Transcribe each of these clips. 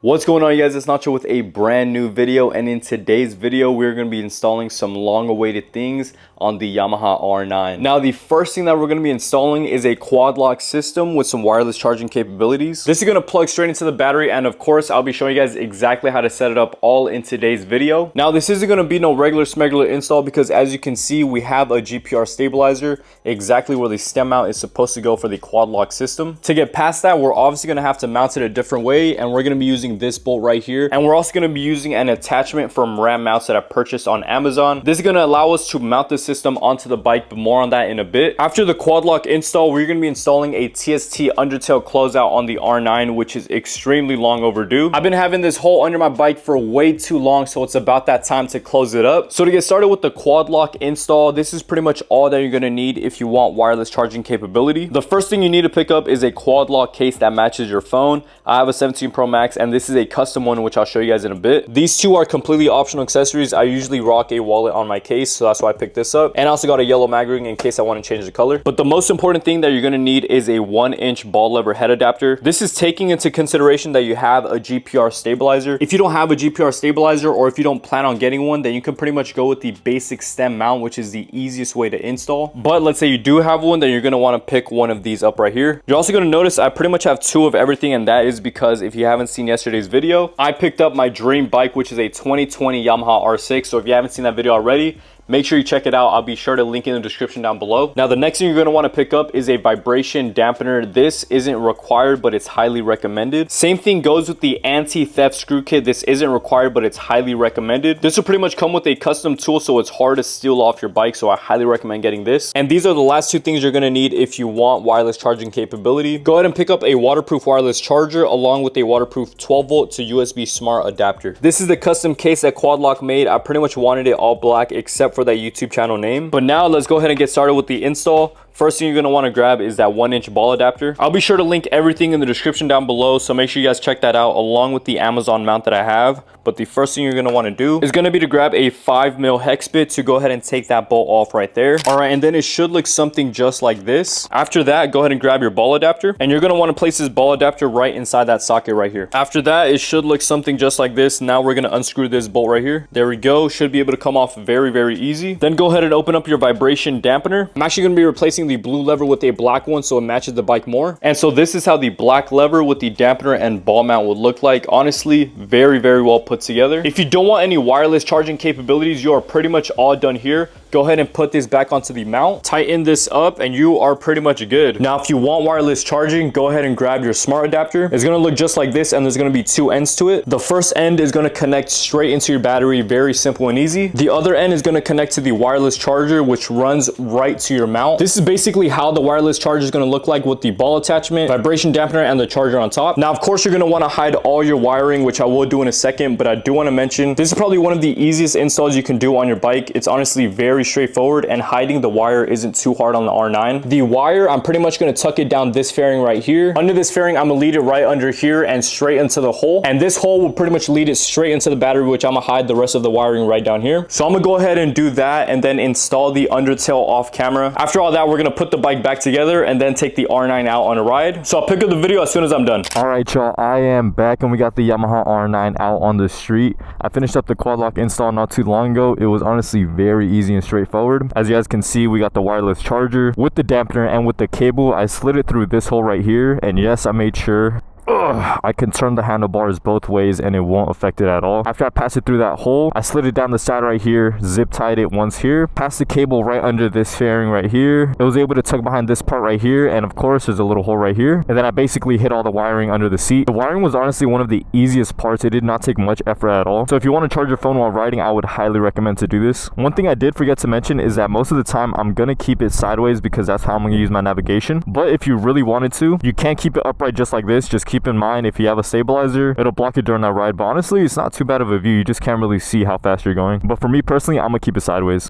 What's going on, you guys? It's Nacho with a brand new video, and in today's video we're going to be installing some long-awaited things on the Yamaha R9. Now, the first thing that we're going to be installing is a quad lock system with some wireless charging capabilities. This is going to plug straight into the battery, and of course I'll be showing you guys exactly how to set it up all in today's video. Now, this isn't going to be no regular smegular install because, as you can see, we have a GPR stabilizer exactly where the stem mount is supposed to go for the quad lock system. To get past that, we're obviously going to have to mount it a different way, and we're going to be using this bolt right here, and we're also going to be using an attachment from Ram Mounts that I purchased on Amazon. This is going to allow us to mount the system onto the bike, but more on that in a bit. After the quad lock install, we're going to be installing a TST undertail closeout on the R9, which is extremely long overdue. I've been having this hole under my bike for way too long, so it's about that time to close it up. So to get started with the quad lock install, this is pretty much all that you're going to need if you want wireless charging capability. The first thing you need to pick up is a quad lock case that matches your phone. I have a 17 Pro Max, and this is a custom one, which I'll show you guys in a bit. These two are completely optional accessories. I usually rock a wallet on my case, so that's why I picked this up. And I also got a yellow mag ring in case I want to change the color. But the most important thing that you're going to need is a 1-inch ball lever head adapter. This is taking into consideration that you have a GPR stabilizer. If you don't have a GPR stabilizer, or if you don't plan on getting one, then you can pretty much go with the basic stem mount, which is the easiest way to install. But let's say you do have one, then you're going to want to pick one of these up right here. You're also going to notice I pretty much have two of everything, and that is because if you haven't seen yesterday's video, I picked up my dream bike, which is a 2020 Yamaha R6. So if you haven't seen that video already, make sure you check it out. I'll be sure to link in the description down below. Now, the next thing you're going to want to pick up is a vibration dampener. This isn't required, but it's highly recommended. Same thing goes with the anti-theft screw kit. This isn't required, but it's highly recommended. This will pretty much come with a custom tool, so it's hard to steal off your bike, so I highly recommend getting this. And these are the last two things you're going to need if you want wireless charging capability. Go ahead and pick up a waterproof wireless charger along with a waterproof 12-volt to USB smart adapter. This is the custom case that Quad Lock made. I pretty much wanted it all black except for that YouTube channel name. But now let's go ahead and get started with the install. First thing you're going to want to grab is that 1-inch ball adapter. I'll be sure to link everything in the description down below, so make sure you guys check that out along with the Amazon mount that I have. But the first thing you're going to want to do is going to be to grab a 5mm hex bit to go ahead and take that bolt off right there. All right, and then it should look something just like this. After that, go ahead and grab your ball adapter, and you're going to want to place this ball adapter right inside that socket right here. After that, it should look something just like this. Now we're going to unscrew this bolt right here. There we go. Should be able to come off very, very easy. Then go ahead and open up your vibration dampener. I'm actually going to be replacing the blue lever with a black one so it matches the bike more. And so this is how the black lever with the dampener and ball mount would look like. Honestly, very, very well put together. If you don't want any wireless charging capabilities, you are pretty much all done here. Go ahead and put this back onto the mount, tighten this up, and you are pretty much good. Now, if you want wireless charging, go ahead and grab your smart adapter. It's going to look just like this, and there's going to be two ends to it. The first end is going to connect straight into your battery, very simple and easy. The other end is going to connect to the wireless charger, which runs right to your mount. This is basically how the wireless charger is going to look like with the ball attachment, vibration dampener, and the charger on top. Now, of course, you're going to want to hide all your wiring, which I will do in a second, but I do want to mention, this is probably one of the easiest installs you can do on your bike. It's honestly very straightforward, and hiding the wire isn't too hard on the R9. The wire, I'm pretty much going to tuck it down this fairing right here. Under this fairing, I'm going to lead it right under here and straight into the hole. And this hole will pretty much lead it straight into the battery, which I'm going to hide the rest of the wiring right down here. So I'm going to go ahead and do that and then install the undertail off camera. After all that, we're going to put the bike back together and then take the R9 out on a ride. So I'll pick up the video as soon as I'm done. All right, y'all, I am back and we got the Yamaha R9 out on the street. I finished up the quad lock install not too long ago. It was honestly very easy and straightforward. As you guys can see, we got the wireless charger with the dampener and with the cable. I slid it through this hole right here, and yes, I made sure I can turn the handlebars both ways and it won't affect it at all. After I pass it through that hole, I slid it down the side right here, zip tied it once here, passed the cable right under this fairing right here. It was able to tuck behind this part right here, and of course there's a little hole right here. And then I basically hit all the wiring under the seat. The wiring was honestly one of the easiest parts. It did not take much effort at all. So if you want to charge your phone while riding, I would highly recommend to do this. One thing I did forget to mention is that most of the time I'm gonna keep it sideways because that's how I'm gonna use my navigation. But if you really wanted to, you can keep it upright just like this. Just keep in mind, if you have a stabilizer, it'll block it during that ride. But honestly, it's not too bad of a view. You just can't really see how fast you're going. But for me personally, I'm gonna keep it sideways.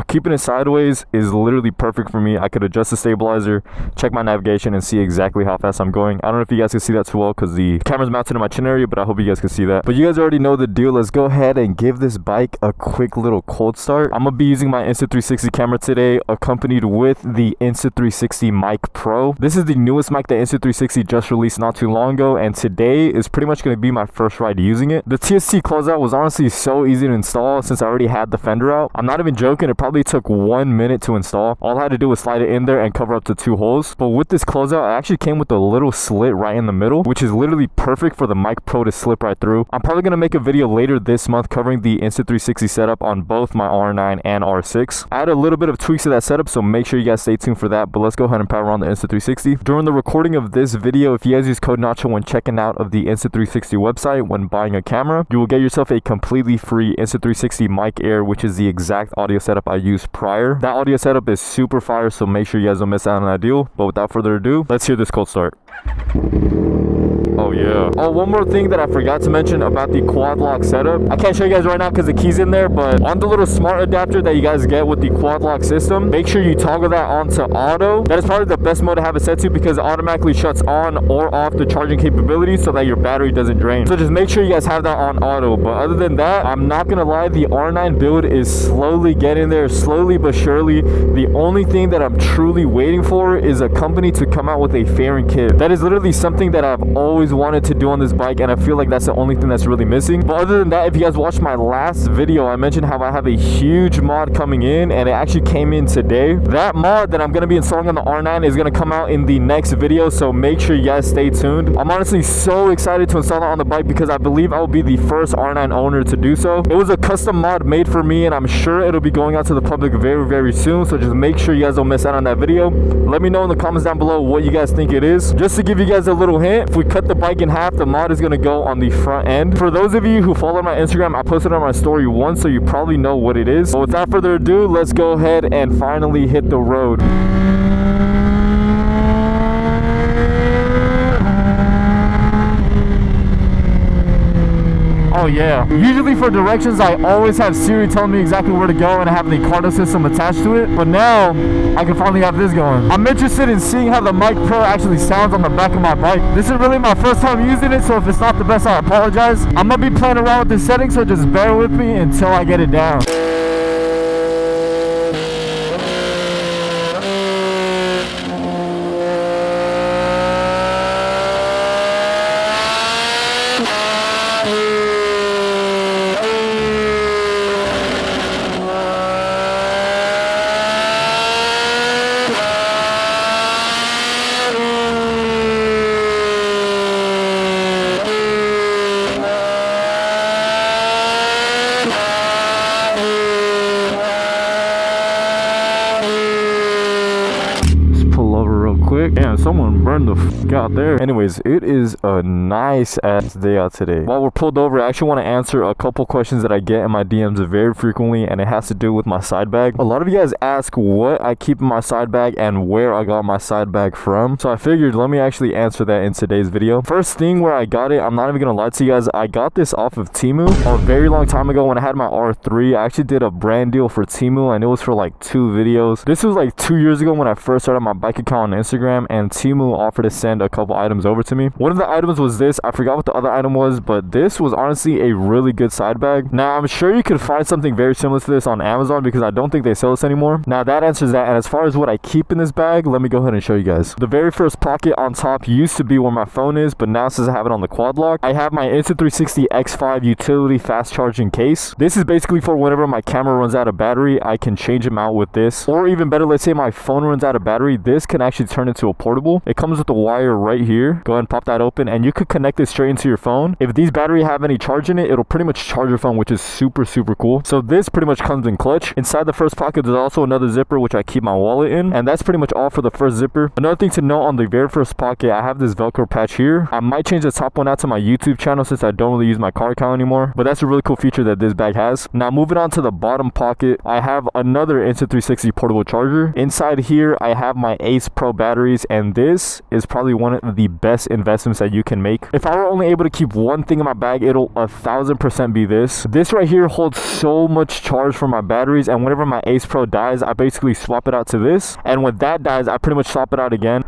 Keeping it sideways is literally perfect for me. I could adjust the stabilizer, check my navigation, and see exactly how fast I'm going. I don't know if you guys can see that too well because the camera's mounted in my chin area, but I hope you guys can see that. But you guys already know the deal. Let's go ahead and give this bike a quick little cold start. I'm gonna be using my Insta360 camera today, accompanied with the Insta360 mic Pro. This is the newest mic that Insta360 just released not too long ago, and today is pretty much going to be my first ride using it. The TST closeout was honestly so easy to install since I already had the fender out. I'm not even joking, it probably took 1 minute to install. All I had to do was slide it in there and cover up to 2 holes. But with this closeout, it actually came with a little slit right in the middle, which is literally perfect for the mic pro to slip right through. I'm probably going to make a video later this month covering the Insta360 setup on both my R9 and R6. I had a little bit of tweaks to that setup, so make sure you guys stay tuned for that. But let's go ahead and power on the Insta360. During the recording of this video, if you guys use code Nacho when checking out of the Insta360 website when buying a camera, you will get yourself a completely free Insta360 Mic Air, which is the exact audio setup I used prior. That audio setup is super fire, so make sure you guys don't miss out on that deal. But without further ado, let's hear this cold start. Oh yeah. Oh, one more thing that I forgot to mention about the quad lock setup. I can't show you guys right now because the key's in there, but on the little smart adapter that you guys get with the quad lock system, make sure you toggle that onto auto. That is probably the best mode to have it set to because it automatically shuts on or off the charging capability so that your battery doesn't drain. So just make sure you guys have that on auto. But other than that, I'm not gonna lie, the R9 build is slowly getting there, slowly but surely. The only thing that I'm truly waiting for is a company to come out with a fairing kit. That is literally something that I've always wanted to do on this bike, and I feel like that's the only thing that's really missing. But other than that, if you guys watched my last video, I mentioned how I have a huge mod coming in, and it actually came in today. That mod that I'm going to be installing on the R9 is going to come out in the next video, so make sure you guys stay tuned. I'm honestly so excited to install it on the bike because I believe I will be the first R9 owner to do so. It was a custom mod made for me, and I'm sure it'll be going out to the public very, very soon, so just make sure you guys don't miss out on that video. Let me know in the comments down below what you guys think it is. Just to give you guys a little hint, if we cut the bike in half, the mod is going to go on the front end. For those of you who follow my Instagram, I posted on my story once, so you probably know what it is. But without further ado, let's go ahead and finally hit the road. Oh yeah. Usually for directions, I always have Siri telling me exactly where to go and I have the Cardo system attached to it. But now, I can finally have this going. I'm interested in seeing how the Mic Pro actually sounds on the back of my bike. This is really my first time using it, so if it's not the best, I apologize. I'm gonna be playing around with this setting, so just bear with me until I get it down. Damn, someone burned the f out there. Anyways, it is a nice ass day out today. While we're pulled over, I actually want to answer a couple questions that I get in my DMs very frequently, and it has to do with my side bag. A lot of you guys ask what I keep in my side bag and where I got my side bag from, so I figured let me actually answer that in today's video. First thing where I got it, I'm not even gonna lie to you guys, I got this off of Temu a very long time ago when I had my R3. I actually did a brand deal for Temu, and it was for like 2 videos. This was like 2 years ago when I first started my bike account on Instagram, and Temu offered to send a couple items over to me. One of the items was this. I forgot what the other item was, but this was honestly a really good side bag. Now, I'm sure you could find something very similar to this on Amazon because I don't think they sell this anymore. Now, that answers that. And as far as what I keep in this bag, let me go ahead and show you guys. The very first pocket on top used to be where my phone is, but now since I have it on the quad lock, I have my Insta360 X5 utility fast charging case. This is basically for whenever my camera runs out of battery, I can change them out with this. Or even better, let's say my phone runs out of battery, this can actually turn into a portable. It comes with a wire right here. Go ahead and pop that open, and you could connect it straight into your phone. If these batteries have any charge in it, it'll pretty much charge your phone, which is super cool. So this pretty much comes in clutch. Inside the first pocket, there's also another zipper which I keep my wallet in, and that's pretty much all for the first zipper. Another thing to note on the very first pocket, I have this Velcro patch here. I might change the top one out to my YouTube channel since I don't really use my car account anymore, but that's a really cool feature that this bag has. Now moving on to the bottom pocket, I have another Insta360 portable charger. Inside here, I have my Ace Pro batteries, and this is probably one of the best investments that you can make. If I were only able to keep one thing in my bag, it'll 1000% be this. This right here holds so much charge for my batteries, and whenever my Ace Pro dies, I basically swap it out to this, and when that dies, I pretty much swap it out again.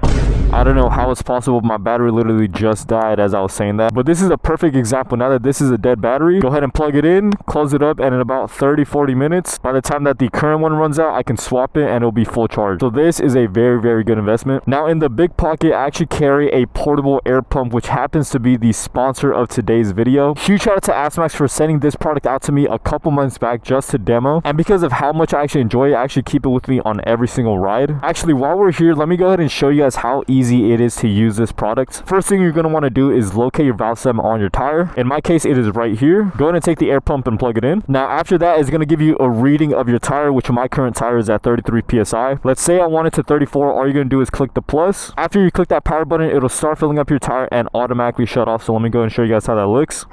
I don't know how it's possible. My battery literally just died as I was saying that. But this is a perfect example. Now that this is a dead battery, go ahead and plug it in, close it up, and in about 30-40 minutes, by the time that the current one runs out, I can swap it and it'll be full charge. So this is a very, very good investment. Now in the big pocket, I actually carry a portable air pump, which happens to be the sponsor of today's video. Huge shout out to ASMAX for sending this product out to me a couple months back just to demo. And because of how much I actually enjoy it, I actually keep it with me on every single ride. Actually, while we're here, let me go ahead and show you guys how easy it is to use this product. First thing you're going to want to do is locate your valve stem on your tire. In my case, it is right here. Go ahead and take the air pump and plug it in. Now after that, it's going to give you a reading of your tire, which my current tire is at 33 psi. Let's say I want it to 34. All you're going to do is click the plus. After you click that power button, it'll start filling up your tire and automatically shut off. So let me go and show you guys how that looks.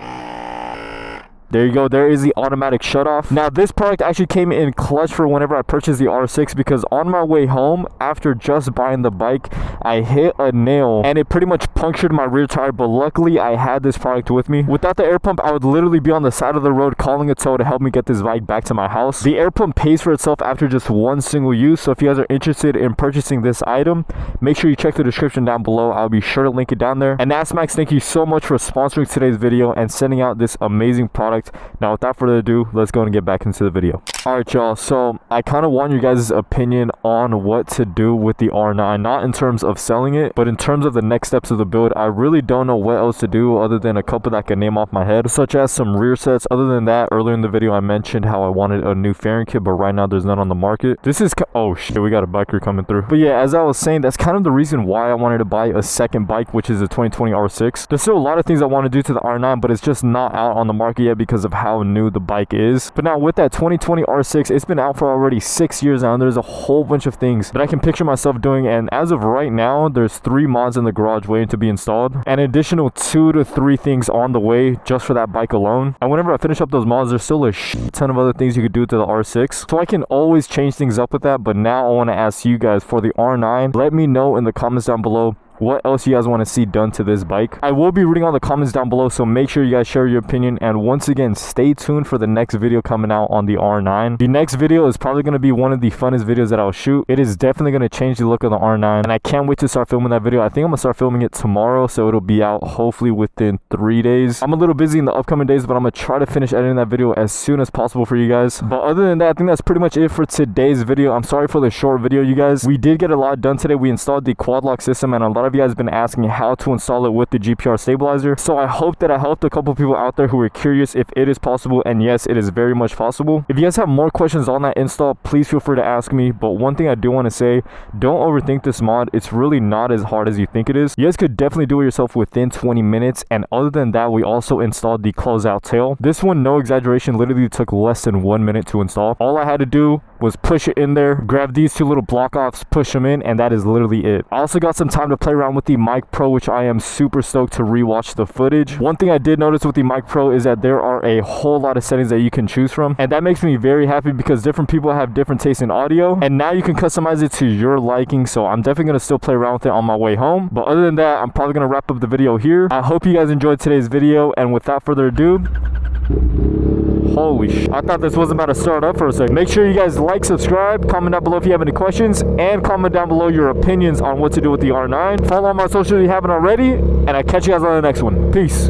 There you go. There is the automatic shut off. Now this product actually came in clutch for whenever I purchased the R6, because on my way home after just buying the bike, I hit a nail and it pretty much punctured my rear tire, but luckily I had this product with me. Without the air pump, I would literally be on the side of the road calling a tow to help me get this bike back to my house. The air pump pays for itself after just one single use, so if you guys are interested in purchasing this item, make sure you check the description down below. I'll be sure to link it down there. And ASMAX, thank you so much for sponsoring today's video and sending out this amazing product. Now without further ado, let's go and get back into the video. Alright y'all, so I kind of want your guys' opinion on what to do with the R9, not in terms of selling it, but in terms of the next steps of the build. I really don't know what else to do other than a couple that I can name off my head, such as some rear sets. Other than that, earlier in the video I mentioned how I wanted a new fairing kit, but right now there's none on the market. This is oh shit, we got a biker coming through. But yeah, as I was saying, that's kind of the reason why I wanted to buy a second bike, which is a 2020 R6. There's still a lot of things I want to do to the R9, but it's just not out on the market yet because of how new the bike is. But now with that 2020 R6, it's been out for already 6 years now, and there's a whole bunch of things that I can picture myself doing. And as of right now, there's 3 mods in the garage waiting to be installed, and an additional 2 to 3 things on the way just for that bike alone. And whenever I finish up those mods, there's still a ton of other things you could do to the R6, so I can always change things up with that. But now I want to ask you guys, for the R9, let me know in the comments down below what else you guys want to see done to this bike. I will be reading all the comments down below, so make sure you guys share your opinion. And once again, stay tuned for the next video coming out on the R9. The next video is probably going to be one of the funnest videos that I'll shoot. It is definitely going to change the look of the R9, and I can't wait to start filming that video. I think I'm going to start filming it tomorrow, so it'll be out hopefully within 3 days. I'm a little busy in the upcoming days, but I'm going to try to finish editing that video as soon as possible for you guys. But other than that, I think that's pretty much it for today's video. I'm sorry for the short video, you guys. We did get a lot done today. We installed the quad lock system, and a lot of you guys have been asking how to install it with the GPR stabilizer. So I hope that I helped a couple people out there who are curious if it is possible, and yes, it is very much possible. If you guys have more questions on that install, please feel free to ask me. But one thing I do want to say, don't overthink this mod. It's really not as hard as you think it is. You guys could definitely do it yourself within 20 minutes. And other than that, we also installed the closeout tail. This one, no exaggeration, literally took less than 1 minute to install. All I had to do was push it in there, grab these 2 little block offs, push them in, and that is literally it. I also got some time to play around with the Mic Pro, which I am super stoked to rewatch the footage. One thing I did notice with the Mic Pro is that there are a whole lot of settings that you can choose from, and that makes me very happy because different people have different tastes in audio, and now you can customize it to your liking. So I'm definitely going to still play around with it on my way home. But other than that, I'm probably going to wrap up the video here. I hope you guys enjoyed today's video, and without further ado, holy sh! I thought this wasn't about to start up for a second. Make sure you guys like, subscribe, comment down below if you have any questions, and comment down below your opinions on what to do with the R9. Follow on my socials if you haven't already, and I'll catch you guys on the next one. Peace.